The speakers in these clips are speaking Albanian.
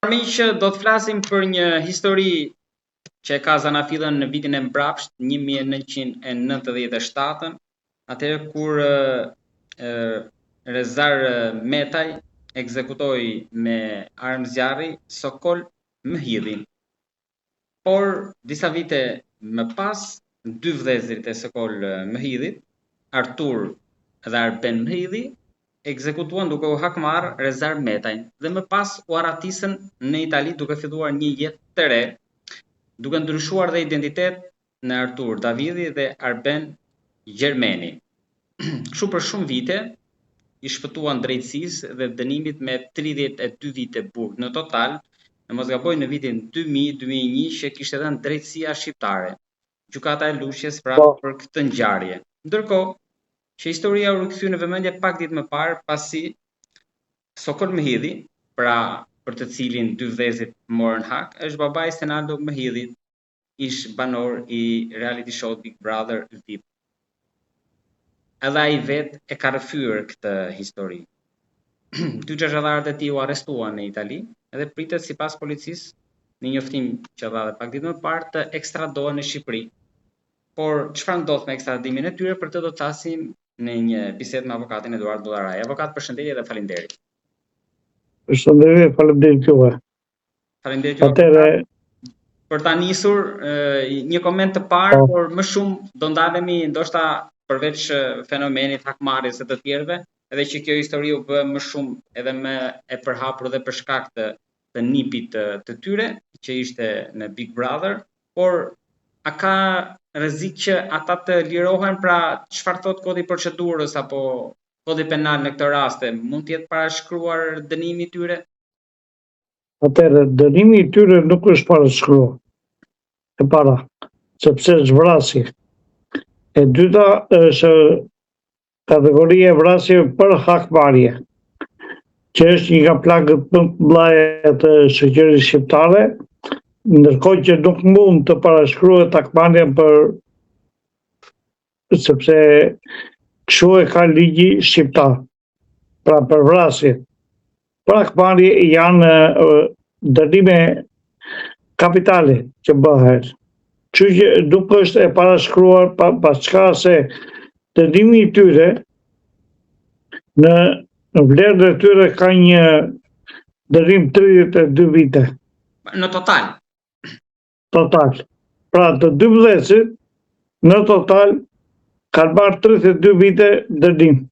Miq, do të flasim për një histori që ka zanafillën në vitin e mbrapsht, 1997, atëherë kur Rezar Metaj ekzekutoi me armë zjarri Sokol Mhidhin. Por disa vite më pas, dy vëllezërit e Sokol Mhidhit, Artur dhe Arben Mhidhi, ekzekutuan duke u hakmarrë Rezar Metajn dhe më pas u aratisën në Itali duke filluar një jetë të re, duke ndryshuar dhe identitet në Artur Davidi dhe Arben Gjermeni. Kështu për shumë vite i shpëtuan drejtësisë dhe dënimit me 32 vite burg në total, në mos gaboj në vitin 2000-2001 që kishte dhënë drejtësia shqiptare. Gjykata e Luqjes për këtë ngjarje. Ndërkohë që historia u rikthye në vëmendje pak ditë më parë pasi Sokol Mhidhi, pra për të cilin dy vëllezërit morën hak, është babai Senado Mhidhit, ish banor i reality show Big Brother VIP. Edhe ai vetë e ka rrëfyer këtë histori. Dy gjashtë e tij u arrestuan në Itali dhe pritet sipas policisë në njoftim që dha pak ditë më parë të ekstradohen në Shqipëri. Por çfarë ndodh me ekstradimin e tyre, për të do të flasim në një bisedë me avokatin Eduard Bulllaraj. Avokat, përshëndetje dhe faleminderit. Përshëndetje, faleminderit juve. Faleminderit juve. Për ta nisur një koment të parë, por më shumë do ndalemi ndoshta përveç fenomenit hakmarrjes së të tjerëve, edhe që kjo histori u bë më shumë edhe më e përhapur dhe për shkak të nipit të tyre, që ishte në Big Brother, por a ka rrezik që ata të lirohen, pra çfarë thot kodi procedurës apo kodi penal në këtë raste, mund të jetë parashkruar dënimi i tyre? Atëherë, dënimi i tyre nuk është parashkruar. E para, sepse është vrasje. E dyta është kategoria e vrasje për hakmarrje, që është një nga plagët më të mëdha të shoqërisë shqiptare, ndërkohë që nuk mund të parashkruhet hakmarrja sepse kështu e ka ligji shqiptar. Pra për vrasje. Për hakmarrje janë dënime kapitale që bëhet. Kështu që nuk është e parashkruar paska se dënimi i tyre në vlerën e tyre ka një dënim 32 vite. Në total? Total. Pra të dy vëllezërit në total kanë marrë 32 vite dënim.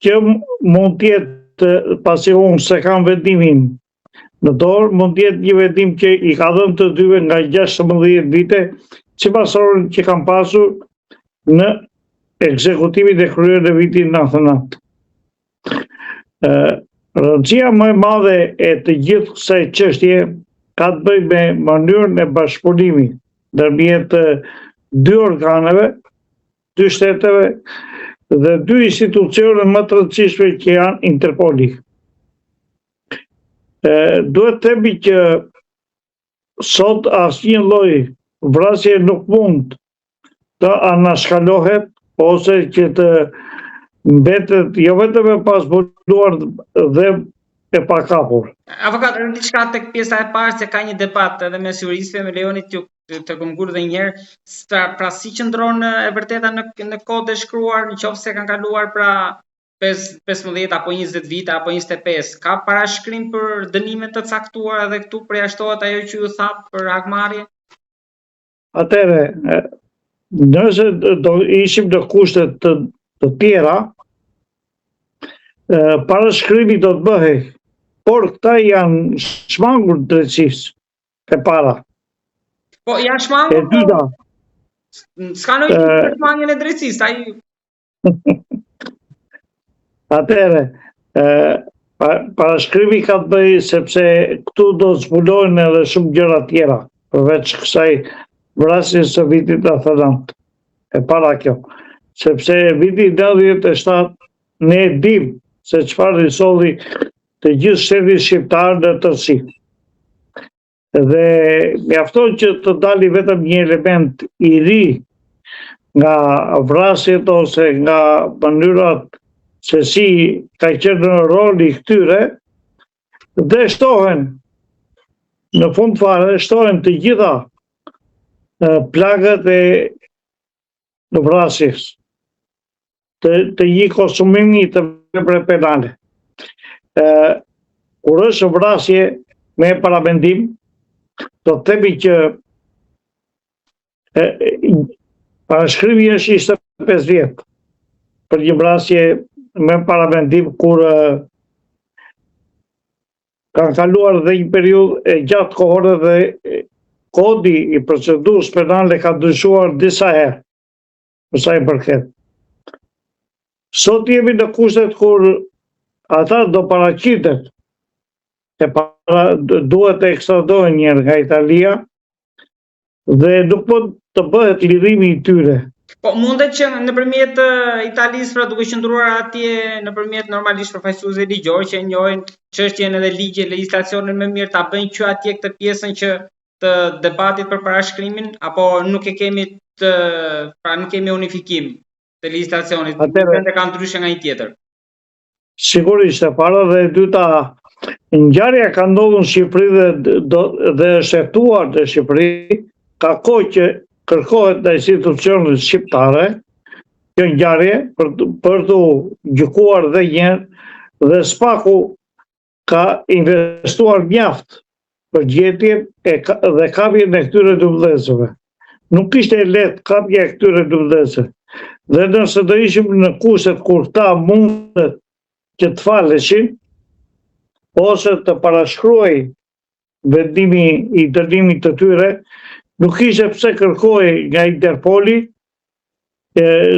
Që mund të jetë, pasi unë se kam vendimin në dorë, mund të jetë një vendim që i ka dhënë të dyve nga 16 vite, sipas orën që kam pasur në ekzekutimin e kryer në vitin 99. Rëndësia më e madhe e të gjithë kësaj çështje ka të bëjë me mënyrën e bashkëpunimit ndërmjet dy organeve, dy shteteve dhe dy institucione më të rëndësishme që janë Interpoli. Duhet të themi që sot asnjë lloj vrasje nuk mund të anashkalohet ose që të mbetet jo vetëm e pasbonuar dhe e pakapur. Avokat, diçka tek pjesa e parë se ka një debat edhe mes juristëve, me lejoni të kumgur dhe njëherë, pra si qëndron e vërteta në kod e shkruar, nëse kanë kaluar pra 15 apo 20 vite apo 25, ka parashkrim për dënime të caktuar edhe këtu përjashtohet ajo që ju thap për hakmarrje? Atëherë, nëse do ishim në kushte të tjera, parashkrimi do të bëhej, por këta janë shmangur drejtësisë e para. Po janë shmangur? E dyta. S'ka në shmangjen e drejtësisë, ai. Atëherë, parashkrimi ka të bëjë sepse këtu do të zbulohen edhe shumë gjëra tjera, përveç kësaj vrasjes së vitit 99. E para kjo. Sepse viti 97 ne dim se çfarë risolli të gjithë shteti shqiptar në tërësi. Dhe mjafton që të dali vetëm një element i ri nga vrasjet ose nga mënyrat se si ka qenë roli këtyre, dhe shtohen, në fund fare, shtohen të gjitha plagët e vrasjes, të një konsumimi të vepre penale. Kur është vrasje me paramendim, do të themi që parashkrimi është 25 vjet për një vrasje me paramendim kur kanë kaluar dhe një periudhë e gjatë kohore dhe kodi i procedurës penale ka ndryshuar disa herë, për sa i përket. Sot jemi në kushtet kur ata do paraqitet duhet të ekstradohen njerë nga Italia dhe nuk po të bëhet lirimi i tyre. Po mundet që nëpërmjet Italisë pra duke qëndruar atje nëpërmjet normalisht përfaqësuesve ligjor që njohin çështjen edhe ligje, legjislacionin më mirë ta bëjnë që atje këtë pjesën që të debatit për parashkrimin apo nuk e kemi pra nuk kemi unifikim të legjislacionit, vende kanë ndryshe nga një tjetër. Sigurisht, e para dhe e dyta, ngjarja ka ndodhur në Shqipëri dhe është hetuar në Shqipëri, ka kohë që kërkohet nga institucionet shqiptare kjo ngjarje për të gjykuar dhe njerë dhe SPAK-u ka investuar mjaft për gjetjen dhe kapjen e këtyre dy vëllezërve. Nuk ishte lehtë kapja e këtyre dy vëllezërve. Dhe nëse do ishim në kushtet kur ta mundet që të faleshin ose të parashkruaj vendimi i dënimit të tyre, nuk ishte pse kërkoi nga Interpoli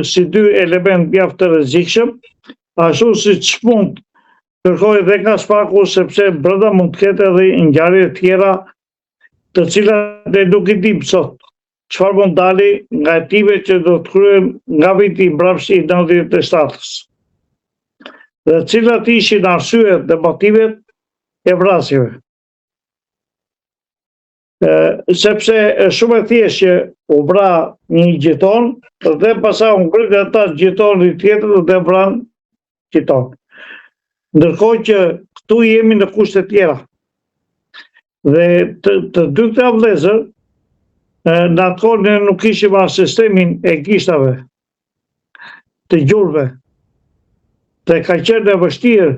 si dy element mjaft të rrezikshëm, ashtu siç mund kërkoi dhe nga SPAK-u sepse brenda mund të ketë edhe ngjarje të tjera të cilat ne nuk i dim sot. Çfarë mund dali nga hetimet që do të kryhen nga viti i mbrapsht i 97-s. Dhe cilat ishin arsyet dhe motivet e vrasjeve. Sepse është shumë e thjeshtë që u vra një gjeton dhe pastaj u ngrit ata gjetoni tjetër dhe vran gjeton. Ndërkohë që këtu jemi në kushte tjera. Dhe të dy këta vëllezër në atë kohë ne nuk kishim as sistemin e gishtave të gjurve. Dhe ka qenë e vështirë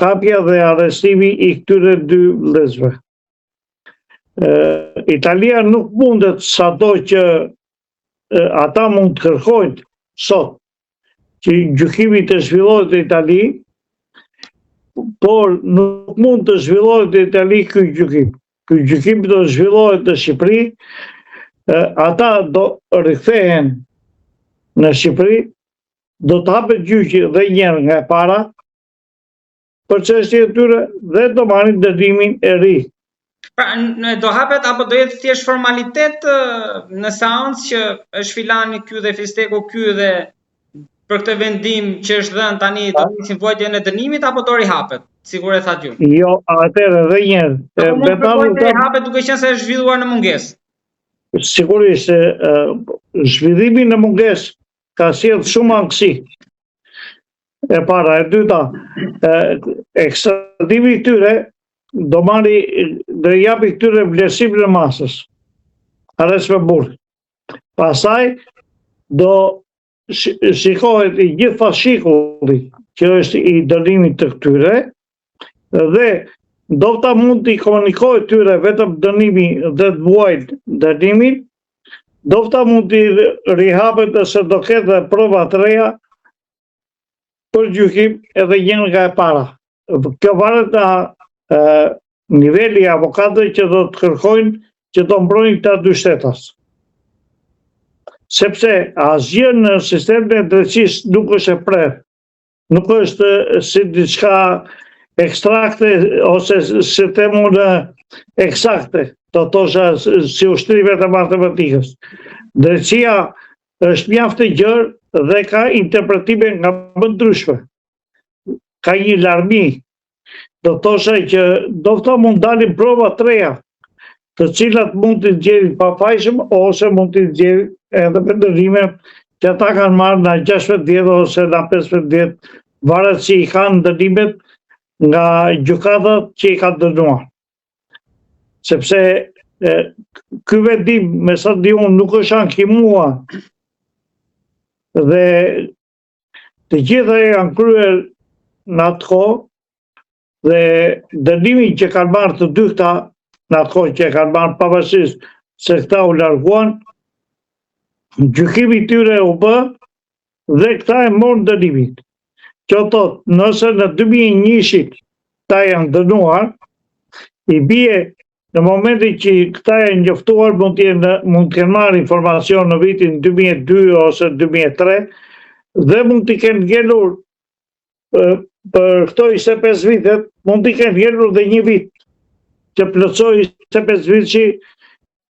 kapja dhe arrestimi i këtyre dy vëllezërve. Italia nuk mundet sado që ata mund të kërkojnë sot që gjykimi të zhvillohet në Itali, por nuk mund të zhvillohet në Itali ky gjykim. Ky gjykim do zhvillohet në Shqipëri, ata do rikthehen në Shqipëri, do të hapet gjyqi dhe njerë nga e para për çështjen e tyre dhe do marrin dënimin e ri. Pra, do hapet apo do jetë thjesht formalitet në seancë që është filani ky dhe Fisteku ky dhe për këtë vendim që është dhënë tani do nisin vojtjen e dënimit apo do rihapet, sikur e thatë ju? Jo, atëherë edhe një herë. Vojtja rihapet duke qenë se është zhvilluar në mungesë. Sigurisht, zhvillimi në mungesë ka sjellë shumë anksi. E para, e dyta, ekstradimi i tyre do japi këtyre vlerësimin e masës, arrest me burg. Pastaj do shikohet i gjithë fashikulli që është i dënimit të këtyre dhe do ta mund t'i komunikohet tyre vetëm dënimi dhe të vuajt dënimin, do ta mund t'i rihapet ose do ketë prova të reja për gjykim edhe një nga e para. Kjo varet nga niveli i avokatëve që do të kërkojnë që do mbrojnë këta dy shtetas. Sepse asgjë në sistemin e drejtësisë nuk është e prerë. Nuk është si diçka ekstrakte ose si themun eksakte, do thosha si ushtrimet e matematikës. Drejtësia është mjaft e gjerë dhe ka interpretime nga më ndryshme. Ka një larmi. Do thosha që do të mund dalin prova të reja, të cilat mund të nxjerrin pafajshëm ose mund të nxjerrin edhe me dënime që ata kanë marrë në 16 vjet ose në 15 vjet, varet si i kanë dënimet nga gjykatat që i ka dënuar. Sepse ky vendim, me sa di unë, nuk është ankimuar dhe të gjitha janë kryer në atë kohë dhe dënimi që kanë marrë të dy këta në atë kohë që kanë marrë pavarësisht se këta u larguan, gjykimi i tyre u bë dhe këta e morën dënimin. Që thot, nëse në 2001 këta janë dënuar, i bie në momentin që këta janë njoftuar mund të kenë marrë informacion në vitin 2002 ose 2003 dhe mund t'i kenë ngelur për këto 25 vitet, mund t'i kenë ngelur dhe 1 vit që plotësoi 25 vit që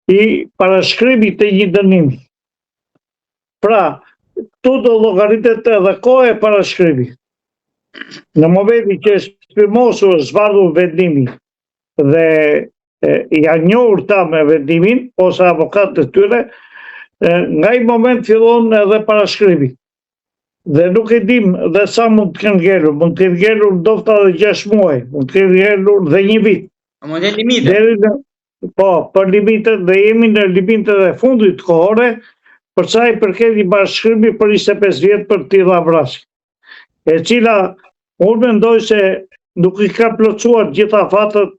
i parashkrimit të një dënimi. Pra, këtu do llogaritet edhe koha e parashkrimit. Në momentin që është firmosur, zbardhur vendimi dhe janë njohur ta me vendimin ose avokatët e tyre, nga i moment fillon edhe parashkrimi. Dhe nuk e dim dhe sa mund të kenë ngelur, mund të kenë ngelur ndoshta edhe 6 muaj, mund të kenë ngelur dhe 1 vit. Mund të limite. Po, për limitet dhe jemi në limitet e fundit kohore, për sa i përket i parashkrimit për 25 vjet për tilla vrasje, e cila unë mendoj se nuk i ka plotësuar gjitha fatet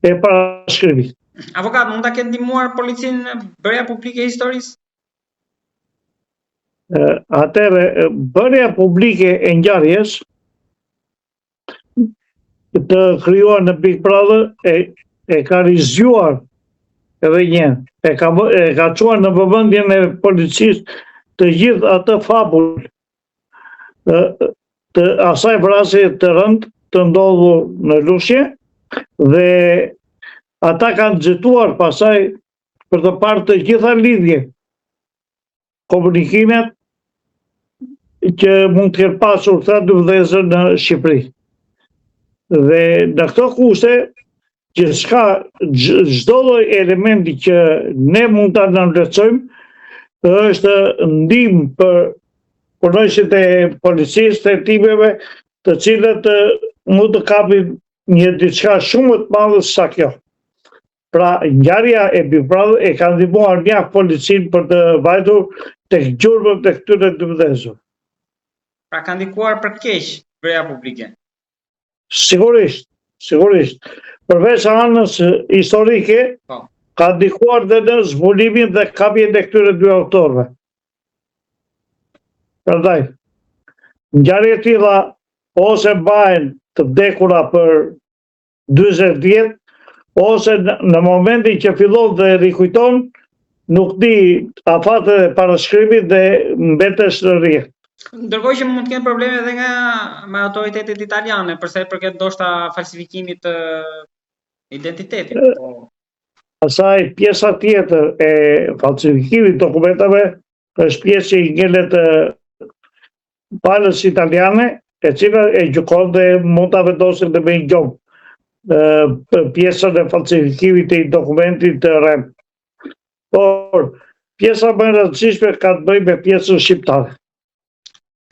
e parashkrimit. Avokat, mund ta ketë ndihmuar policinë në bërja publike e historisë? Atëre, bërja publike e ngjarjes të krijuar në Big Brother e ka rizgjuar edhe një, e ka çuar në vëmendjen e policisë të gjithë atë fabull të asaj vrasje të rënd të ndodhur në Lushnjë dhe ata kanë nxituar pasaj për të parë të gjitha lidhje, komunikimet që mund të kenë pasur këta dy vëllezër në Shqipëri. Dhe në këto kushte që s'ka çdo lloj elementi që ne mund ta nënvlerësojmë është ndihmë për punojësit e policisë të timeve të cilët mund të kapin një diçka shumë të madhe se sa kjo. Pra, ngjarja e Big Brother e ka ndihmuar mjaft policinë për të vajtur tek gjurmët e këtyre dy vëllezërve. Pra ka ndikuar për keq bërja publike. Sigurisht. Përveç anës historike, ka ndikuar dhe në zbulimin dhe kapjen e këtyre dy autorëve. Prandaj, ngjarje të tilla ose mbahen të vdekura për 40 vjet, ose në momentin që fillon dhe rikujton, nuk di afatet e parashkrimit dhe mbetesh në rrjet. Ndërkohë që mund të kenë probleme edhe me autoritetet italiane, përsa i përket ndoshta falsifikimit të identitetit. Asaj pjesa tjetër e falsifikimit dokumentave është pjesë që i ngelet palës italiane, e cila e gjykon dhe mund ta vendosin dhe me një gjomë pjesën e falsifikimit të dokumentit të rem. Por, pjesa më e rëndësishme ka të bëjë me pjesën shqiptare.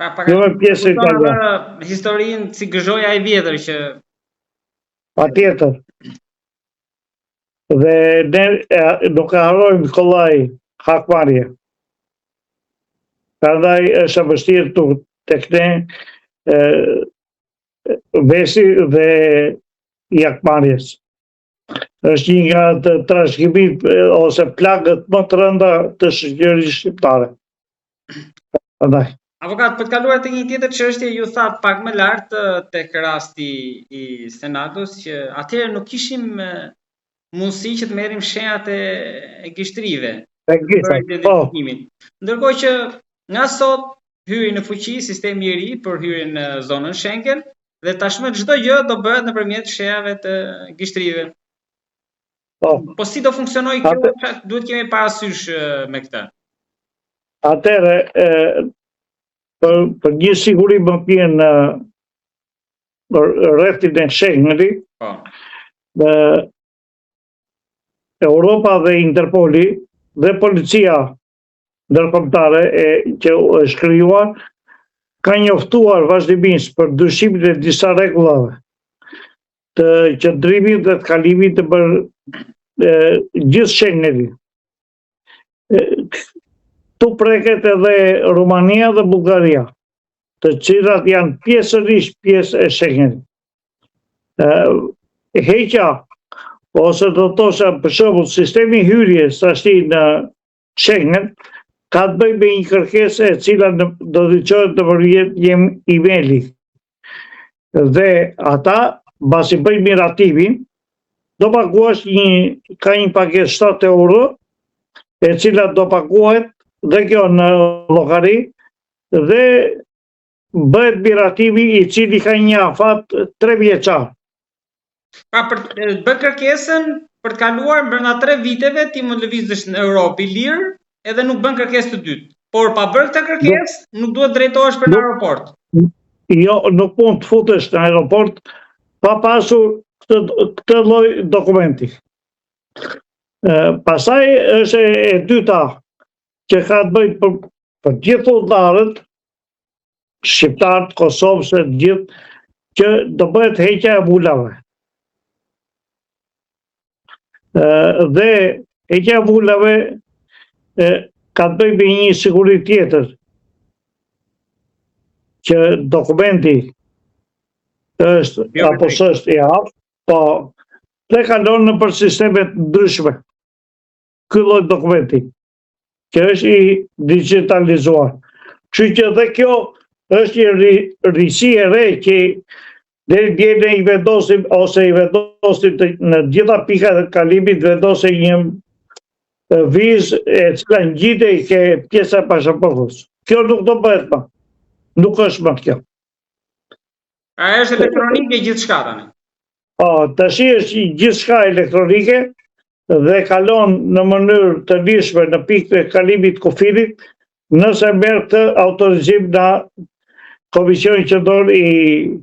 Jo me pjesën italiane. Historinë si gëzhoja e vjetër që... Patjetër. Dhe ne nuk e harrojmë kollaj hakmarrje. Prandaj është e vështirë tek ne vesi dhe i hakmarrjes. Është një nga të trashëgimit ose plagët më të rënda të shoqërisë shqiptare. Prandaj. Avokat, për të kaluar tek një tjetër çështje, ju thatë pak më lart tek rasti i Senatos që atëherë nuk kishim mundësi që të merrim shenjat e gishtrive. Ndërkohë që nga sot hyri në fuqi sistemi i ri për hyrjen në zonën Schengen dhe tashmë çdo gjë do bëhet nëpërmjet shenjave të gishtrive. Po si do funksionojë kjo? Duhet kemi parasysh me këtë. Atëherë për një siguri më pjen në rrethin e Schengenit, Europa dhe Interpoli dhe policia ndërkombëtare që është krijuar ka njoftuar vazhdimisht për ndryshimin e disa rregullave të qëndrimit dhe të kalimit të për gjithë Schengenit. Tu preket edhe Rumania dhe Bullgaria, të cilat janë pjesërisht pjesë e Schengenit. Heqja, ose do të thosha për shembull sistemi hyrjes tashti në Schengen, ka të bëjë me një kërkesë e cila do të qohet nëpërmjet një emaili. Dhe ata, mbasi bëjnë miratimin, do paguash ka një pagesë 7 euro, e cila do paguhet dhe kjo në llogari dhe bëhet miratimi i cili ka një afat 3 vjeçar. Pra për të bërë kërkesën për të kaluar brenda 3 viteve ti mund lëvizësh në Europë i lirë edhe nuk bën kërkesë të dytë. Por pa bërë këtë kërkesë nuk duhet drejtohesh për në aeroport. Jo, nuk mund të futesh në aeroport pa pasur këtë lloj dokumenti. Pastaj është e dyta që ka të bëjë për gjithë udhëtarët, shqiptarët, Kosovës e gjithë, që do bëhet heqja e vulave. Dhe heqja e vulave ka të bëjë me një siguri tjetër, që dokumenti është apo s'është i aftë, po dhe kalon në për sistemet ndryshme. Ky lloj dokumenti, që është i digitalizuar. Kështu që dhe kjo është një risi e re që deri dje ne i vendosim ose i vendosim në gjitha pikat e kalimit vendosim një vizë e cila ngjitej ke pjesa e pasaportës. Kjo nuk do bëhet më. Nuk është më kjo. A është elektronike gjithçka tani? Po, tash është gjithçka elektronike dhe kalon në mënyrë të lirshme në pikën e kalimit kufirit, nëse merr këtë autorizim nga Komisioni Qendror i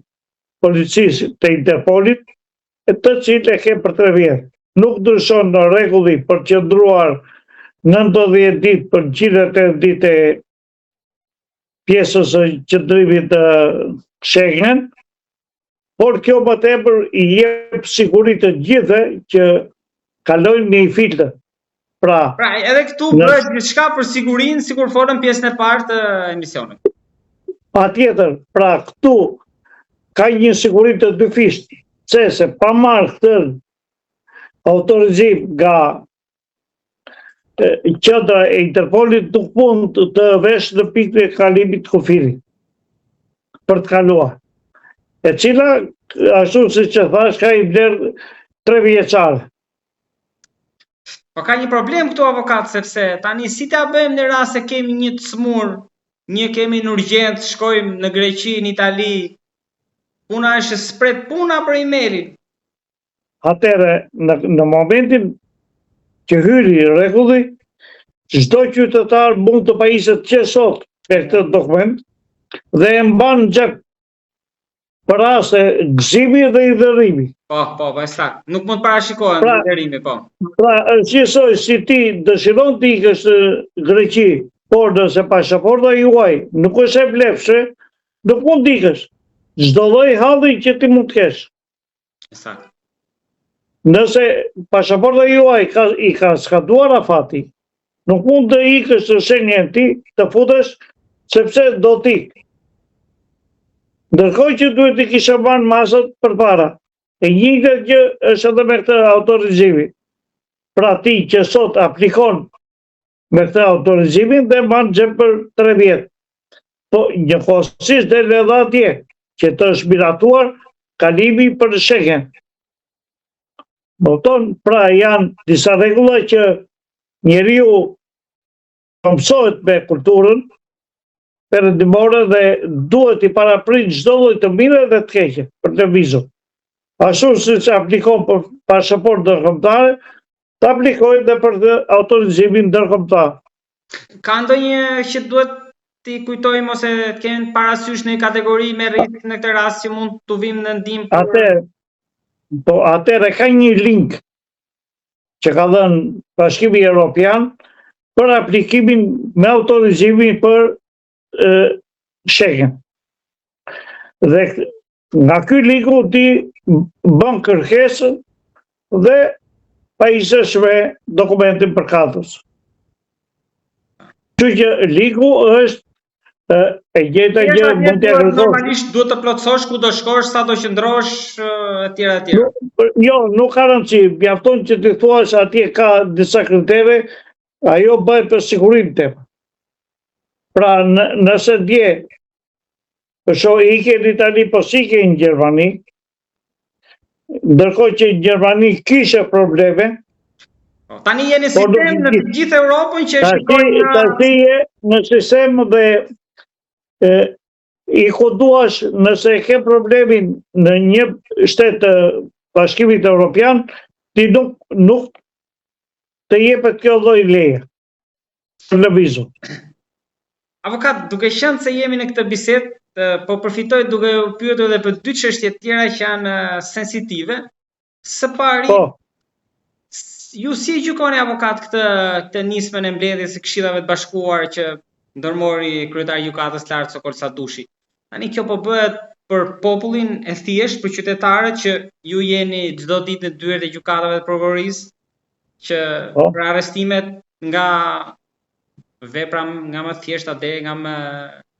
Policisë të Interpolit, të cilë e ke për 3 vjet. Nuk ndryshon në rregulli për të qëndruar 90 ditë për 180 ditë pjesës së qëndrimit të Schengen, por kjo më tepër i jep siguri të gjithë që kalojnë në një filtër. Pra edhe këtu bëhet diçka për sigurinë, sikur folëm pjesën e parë të emisionit. Patjetër, pra këtu ka një siguri të dyfisht, se pa marrë këtë autorizim nga qendra e Interpolit nuk mund të vesh në pikën e kalimit kufirit për të kaluar. E cila, ashtu siç e thash, ka i vlerë 3 vjeçare. Po ka një problem këtu avokat, sepse tani si ta bëjmë në rast se kemi një të smur, një kemi në urgjencë, shkojmë në Greqi, në Itali, puna është spret puna për emailin. Atëherë, në momentin që hyri rregulli, çdo qytetar mund të pajiset që sot për këtë dokument dhe e mban në xhep për raste gëzimi dhe i dhërimi. Po, saktë. Nuk mund parashikohen i dhërimi, po. Pra, gjithsoj si ti dëshiron të ikësh në Greqi, por nëse pasaporta juaj nuk është e vlefshme, nuk mund të ikësh. Çdo lloj halli që ti mund të kesh. Saktë. Nëse pasaporta juaj i ka skaduar afati, nuk mund të ikësh në Schengen ti të futesh sepse do t'ikë. Ndërkohë që duhet të kisha marrë masat përpara. E njëjta gjë është edhe me këtë autorizimi. Pra ti që sot aplikon me këtë autorizimin dhe mban xhep për 3 vjet. Po njëkohësisht del edhe atje që të është miratuar kalimi për Schengen. Pra janë disa rregulla që njeriu mësohet me kulturën perëndimore dhe duhet i paraprit çdo lloj të mirë dhe të keqe për të vizën. Ashtu siç aplikon për pasaportë ndërkombëtare, të aplikojë dhe për të autorizimin ndërkombëtar. Ka ndonjë që duhet t'i kujtojmë ose të kemi parasysh në një kategori me risk në këtë rast që mund t'u vim në ndihmë? Atëherë ka një link që ka dhënë Bashkimi Evropian për aplikimin me autorizimin për Schengen. Dhe nga ky linku ti bën kërkesën dhe pajisësh me dokumentin përkatës. Kështu që ligu është e gjeta gjë mund t'ja kërkosh. Normalisht duhet të plotësosh ku do shkosh, sa do qëndrosh, etj. Jo, nuk ka rëndësi, mjafton që ti thuash atje ka disa kritere, ajo bëhet për sigurinë tënde. Pra nëse dje ike në Itali, po s'ike në Gjermani, ndërkohë që në Gjermani kishe probleme. Tani jeni sistem në gjithë Europën që shikojnë... Tani je në sistem dhe i koduash nëse ke problemin në një shtet të Bashkimit Evropian, ti nuk të jepet kjo lloj leje. Lëvizu. Avokat, duke qenë se jemi në këtë bisedë, po përfitoj duke u pyetur edhe për 2 çështje tjera që janë sensitive. Së pari, ju si gjykoni avokat këtë nismën e mbledhjes së Këshillave të Bashkuar që ndërmori kryetari i Gjykatës Lartë Sokol Sadushi? Tani kjo po bëhet për popullin e thjesht, për qytetarët që ju jeni çdo ditë në dyert e gjykatave të prokurorisë, që për arrestimet nga vepra nga më thjeshta deri nga më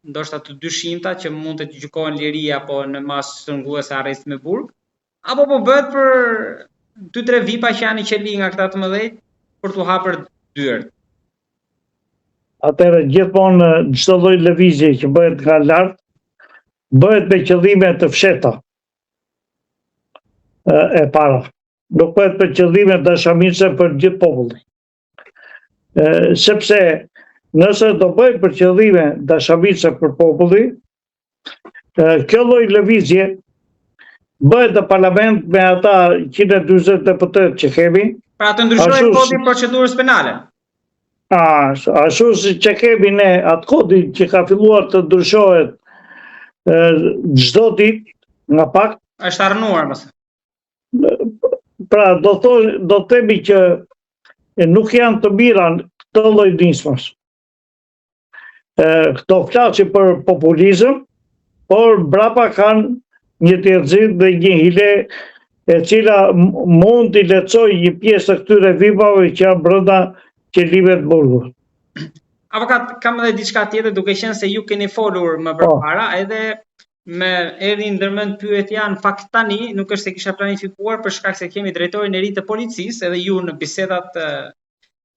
ndoshta të dyshimta që mund të gjykohen liri apo në masë shtrënguese arresti me burg, apo po bëhet për 2-3 vipa që janë i qeli nga këta të mëdhej për t'u hapur dyert? Atëherë gjithmonë çdo lloj lëvizje që bëhet nga lart bëhet me qëllime të fshehta. E para, nuk bëhet për qëllime dashamirëse për gjithë popullin. Sepse nëse do bëhet për qëllime dashamirëse për popullin, kjo lloj lëvizje bëhet në parlament me ata 140 deputet që kemi. Pra të ndryshojë kodin procedurës penale. Ashtu si që kemi ne atë kodin që ka filluar të ndryshohet çdo ditë nga pak. Është harënuar mëse. Pra do të themi që nuk janë të mira këtë lloj nismash. Këto flasin për populizëm, por brapa kanë një tërëzim dhe një hile e cila mund t'i lehtësoj një pjesë të këtyre vipave që janë brenda qelive të burgut. Avokat, kam edhe diçka tjetër, duke qenë se ju keni folur më përpara, edhe me erdhi ndërmend pyetja, në fakt tani nuk është se kisha planifikuar për shkak se kemi drejtorin e ri të policisë, edhe ju në bisedat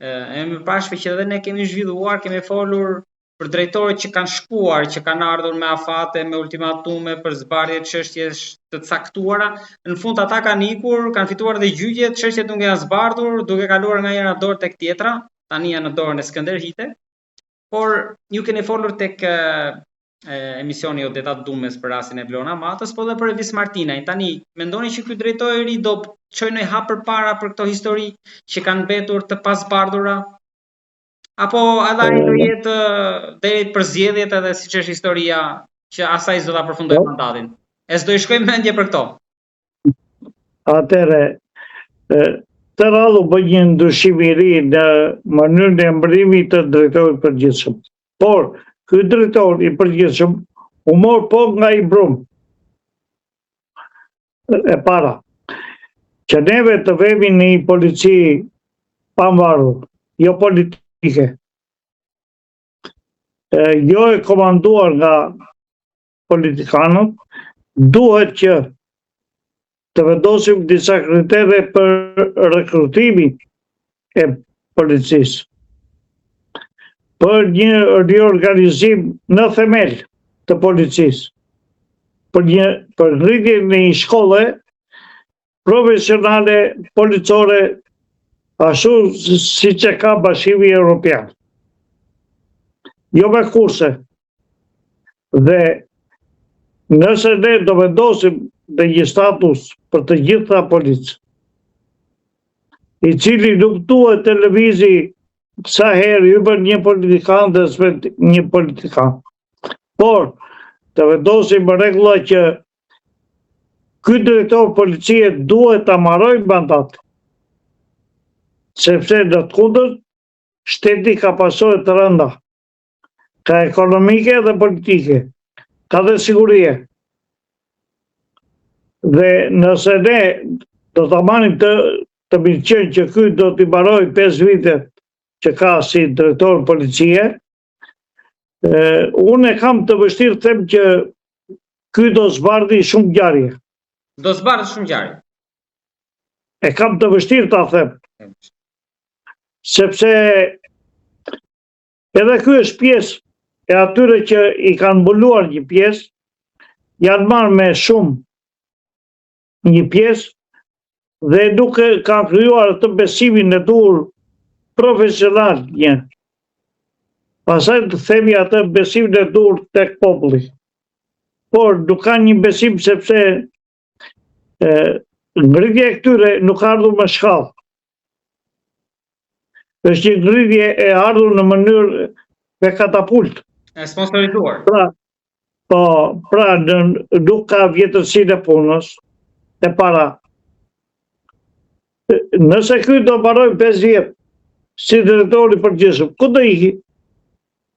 e mëparshme që edhe ne kemi zhvilluar, kemi folur për drejtorët që kanë shkuar, që kanë ardhur me afate, me ultimatume për zbardhje çështjesh të caktuara. Në fund ata kanë ikur, kanë fituar dhe gjyqjet, çështjet nuk janë zbardhur, duke kaluar nga njëra dorë tek tjetra, tani janë në dorën e Skënder Hite. Por ju keni folur tek emisioni Odeta Dumes për rastin e Vlona Matës, po dhe për Evis Martinaj. Tani, mendoni që ky drejtori i ri do çojë në hap përpara për këto histori që kanë mbetur të pazbardhura? Apo edhe ai do jetë deri për zgjedhjet edhe siç është historia që asaj s'do ta përfundojë mandatin? S'do i shkojmë mendje për këto? Atëre, të radhë bën një ndryshim i ri në mënyrën e mbërrimit të drejtorit përgjithshëm. Por ky drejtor i përgjithshëm u mor po nga i brum. E para, që neve të vemi në një polici pavarur, jo politike, jo e komanduar nga politikanët, duhet që të vendosim disa kritere për rekrutimin e policisë, për një riorganizim në themel të policisë, për rritjen në një shkolle profesionale policore, ashtu si që ka Bashkimi Evropian. Jo me kurse. Dhe nëse ne do vendosim dhe një status për të gjitha policë, i cili nuk duhet televizi sa herë ju bën një politikan dhe s'bën një politikan. Por, të vendosim rregulla që ky drejtor policie duhet ta marrojë mandat, sepse në të kundërt shteti ka pasojë të rënda, ka ekonomike dhe politike, ka dhe sigurie. Dhe nëse ne do të marrim të mirëqen që ky do t'i mbaroj 5 vite që ka si drejtor policie, unë e kam të vështirë të them që ky do zbardhi shumë ngjarje. Do zbardhë shumë ngjarje. E kam të vështirë ta them. Sepse edhe ky është pjesë e atyre që i kanë mbuluar një pjesë, janë marrë me shumë një pjesë dhe nuk kanë krijuar atë besimin e dur profesional një. Pastaj të themi atë besimin e dur tek populli. Por nuk kanë një besim sepse ngritja e këtyre nuk ardhur me shkallë. Është një ngritje e ardhur në mënyrë me katapult. E sponsorizuar. Pra nuk ka vjetërsinë e punës e para. Nëse ky do mbaroj 5 vjet si drejtori i përgjithshëm, ku do iki?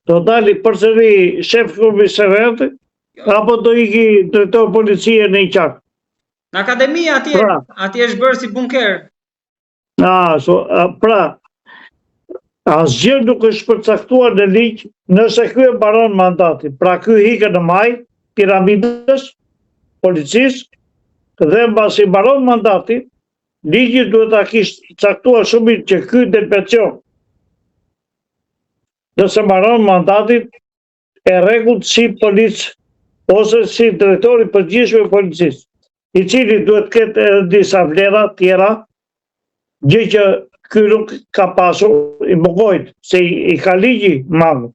Do dali përsëri shef komisariati apo do iki drejtor policie në Iqak? Në akademi atje është bërë si bunker. Pra, asgjë nuk është përcaktuar në ligj nëse ky e mbaron mandatin. Pra ky hiket në maj piramidës policisë dhe mbasi mbaron mandatin, ligji duhet ta kishte caktuar shumë që ky del pension. Nëse mbaron mandatin e rregullt si polic ose si drejtor i përgjithshëm i policisë, i cili duhet ketë edhe disa vlera tjera, gjë që ky nuk ka pasur, i mungojt, se i ka ligji madh.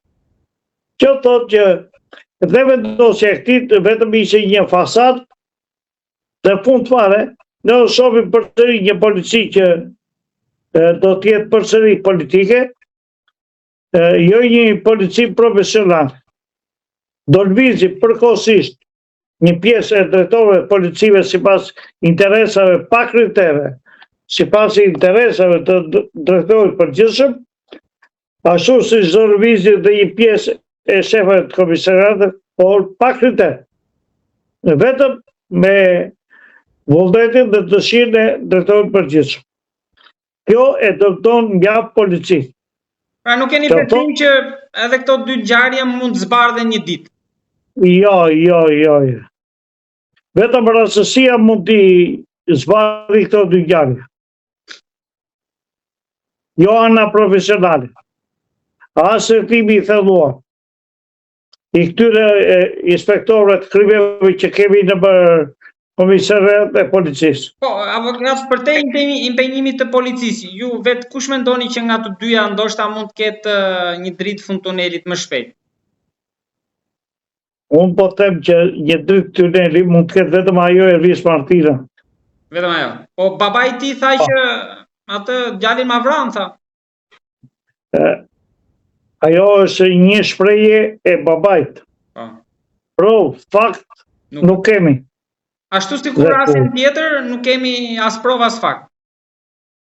Që thotë që dhe vendosja e këtij vetëm ishte një fasad, dhe fund fare, ne shohim përsëri një polici që do të jetë përsëri politike, jo një polici profesional. Do lëvizi përkohësisht një pjesë e drejtorëve policive sipas interesave pa kritere, sipas interesave të drejtorit përgjithshëm, ashtu si do lëvizi dhe një pjesë e shefëve të komisariatit, por pa kriter. Vetëm me vullnetin dhe dëshirën e drejtorit përgjithshëm. Kjo e dëmton nga polici. Pra nuk keni besim që edhe këto 2 ngjarje mund të zbardhen një ditë? Jo. Vetëm rastësia mund t'i zbardhë këto 2 ngjarje. Jo ana profesionale. As rretimi i thelluar i këtyre inspektorëve të krimeve që kemi në komisariat e policisë. Po, avokat, për te impenjimit të policisë, ju vetë kush mendoni që nga të dyja ndoshta mund të ketë një dritë fund tunelit më shpejt? Unë po them që një dritë tuneli mund të ketë vetëm ajo Ervis Martina. Vetëm ajo. Po babai i tij tha që atë djalin ma vran, tha. Ajo është një shprehje e babait. Pro, fakt nuk kemi. Ashtu si kur rasin tjetër, nuk kemi as provë as fakt.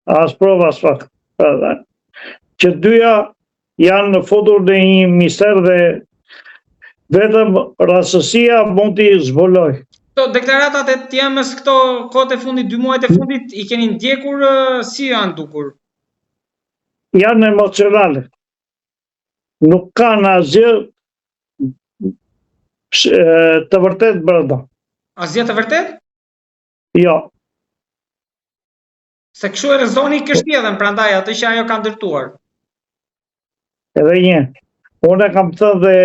As provë as fakt. Që dyja janë në futur në një mister dhe vetëm rastësia mund t'i zbuloj. Këto deklaratat e tjemës këto kohët e fundit, 2 muajt e fundit, i keni ndjekur si janë dukur? Janë emocionale. Nuk kanë asgjë të vërtet brenda. Asgjë të vërtet? Jo. Se kështu e rrezoni kështjellën, prandaj atë që ajo ka ndërtuar. Edhe një. Unë e kam thënë dhe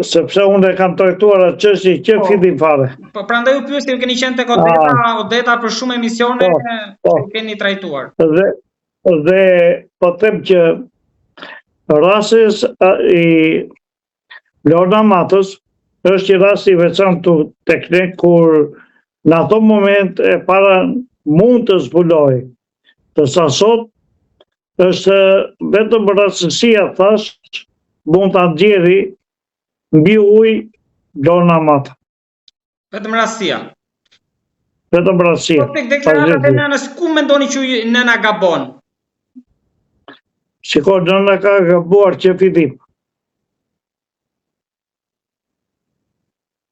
sepse unë e kam trajtuar atë çështje që fillim fare. Po prandaj u pyes, ju keni qenë tek Odeta për shumë emisione që keni trajtuar. Dhe po them që rasti i Lorna Matës është një rast i veçantë tek ne, kur në ato moment e para mund të zbuloj. Tërsa sot është vetëm rastësia, thash, mund ta nxjerrë mbi ujë Lorna Mata. Vetëm rastësia. Vetëm rastësia. Po tek deklaratat e nënës, ku mendoni që nëna gabon? Shikoj, nëna ka gabuar që fillim.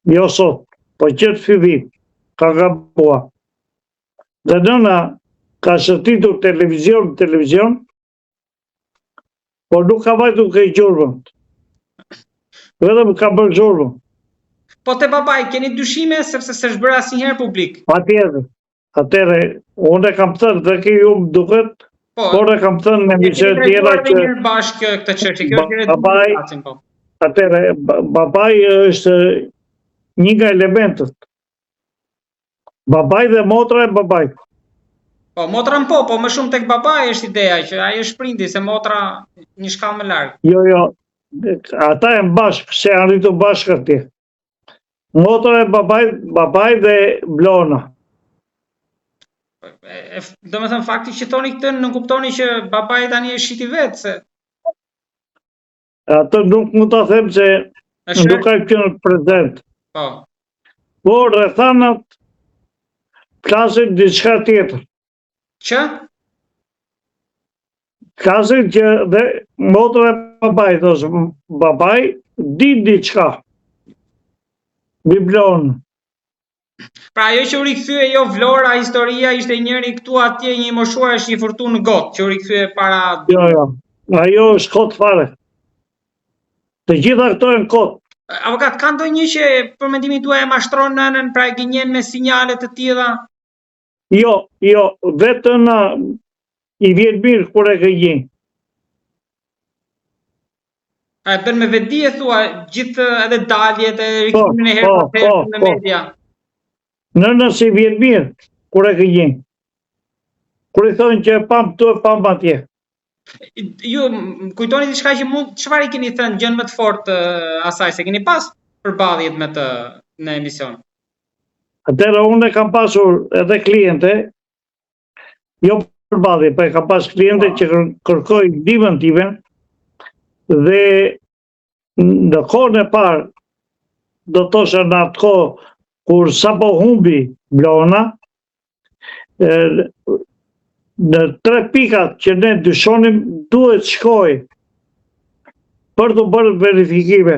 Jo sot, po që të fillim. ka gabua. Dhe nëna ka shërtitur televizion, por nuk ka vajtur këj gjurmën. Vetëm ka bërë gjurmën. Po te babai, keni dyshime sepse s'është bërë asnjëherë publik? Patjetër. Atëre, unë e kam thënë dhe ke ju më duket, por e kam thënë në emision tjera që njërë bashkë këtë çështje, kjo është babai, atëre, babai është një nga elementët. Babai dhe motra e babai. Po, motrën po më shumë tek babai është ideja që ai është prindi, se motra një shkallë më larg. Jo, ata janë bashkë, se janë rritur bashkë atje. Motra e babai dhe Blona. Do me thënë fakti që thoni këtë, nuk kuptoni që babai tani është shiti vetë, se... Atë nuk mund ta them se nuk ka qenë prezent. Po. Por rrethanat flasin diçka tjetër. Që? Flasin që dhe motra e babai, thosë babai di diçka. Biblon. Pra ajo që u rikthye jo Vlora, historia, ishte njëri këtu atje, një moshuar është një fortunë gotë, që u rikthye para... Jo, ajo është kot fare. Të gjitha këto janë kot. Avokat, ka ndonjë që për mendimin tuaj e mashtron nënën, pra e gënjen me sinjale të tilla? Jo, vetëm i vjen mirë kur e gënjen. A e bën me vedi e thua, gjithë edhe daljet e rikthimin e herë në media? Nëna si vjen mirë kur e gënjen. Kur i thonë që e pam këtu, e pam atje. Ju kujtoni diçka që çfarë i keni thënë gjën më të fortë asaj, se keni pas përballjet me të në emision? Atëherë unë kam pasur edhe kliente, jo përballje, po e kam pas kliente që kërkoj ndihmën time dhe në kohën e parë, do të thosha në atë kohë kur sapo humbi Blona, në 3 pikat që ne dyshonim duhet shkoj për të bërë verifikime.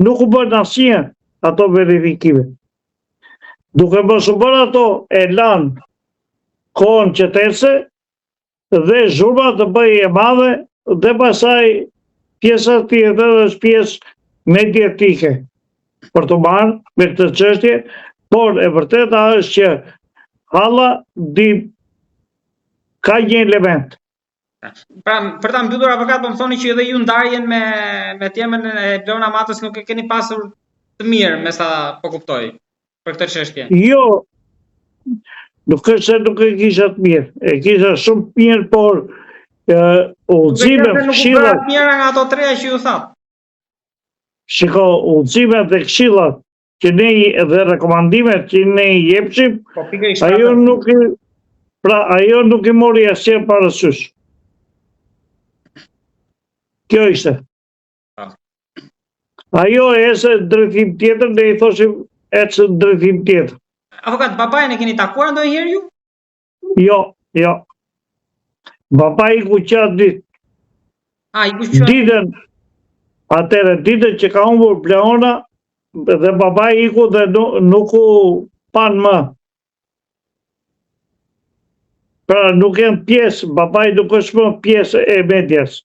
Nuk u bërë asnjë ato verifikime. Duke mos u bërë ato e lanë kohën që tërse dhe zhurma të bëjë e madhe dhe pasaj pjesa tjetër është pjesë mediatike për të marrë me këtë çështje, por e vërteta është që halla ka një element. Pra, për ta mbyllur avokat, po më thoni që edhe ju ndarjen me temën e Blona Matës nuk e keni pasur të mirë, me sa po kuptoj, për këtë çështje. Jo, nuk është se nuk e kisha të mirë, e kisha shumë mirë, por udhëzime, këshilla... Nuk mirë nga ato treja që ju thatë. Shiko, udhëzimet dhe këshillat që ne dhe rekomandimet që ne i jepshim, ajo nuk i mori asnjë parasysh. Kjo ishte. Ajo ecë drejtim tjetër dhe i thoshim ecë drejtim tjetër. Avokat, babajën e keni takuar ndonjëherë ju? Jo. Babai ku qatë ditë. I ku qatë? Ditën që ka humbur Blona dhe babai iku dhe nuk u pan më. Pra nuk janë pjesë, babai nuk është më pjesë e medias.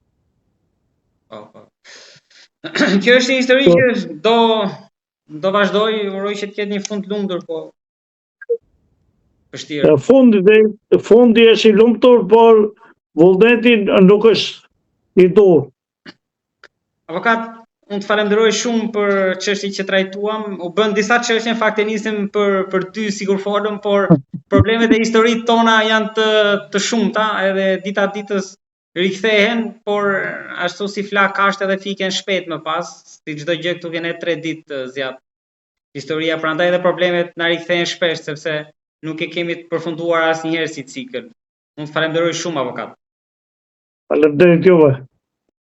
Kjo është një histori që do vazhdoj, uroj që të ketë një fund lumtur, po vështirë. Fundi është i lumtur, por vullneti nuk është i dur. Avokat, unë të falenderoj shumë për çështjet që trajtuam. U bën disa çështje, në fakt e nisëm për 2 sigur folëm, por problemet e historitë tona janë të shumta, edhe dita ditës rikthehen, por ashtu si flak kashte dhe fiken shpejt më pas, si çdo gjë këtu vjen 3 ditë zjat. Historia, prandaj edhe problemet na rikthehen shpesh, sepse nuk e kemi të përfunduar asnjëherë si cikël. Unë të falenderoj shumë, avokat. Faleminderit juve.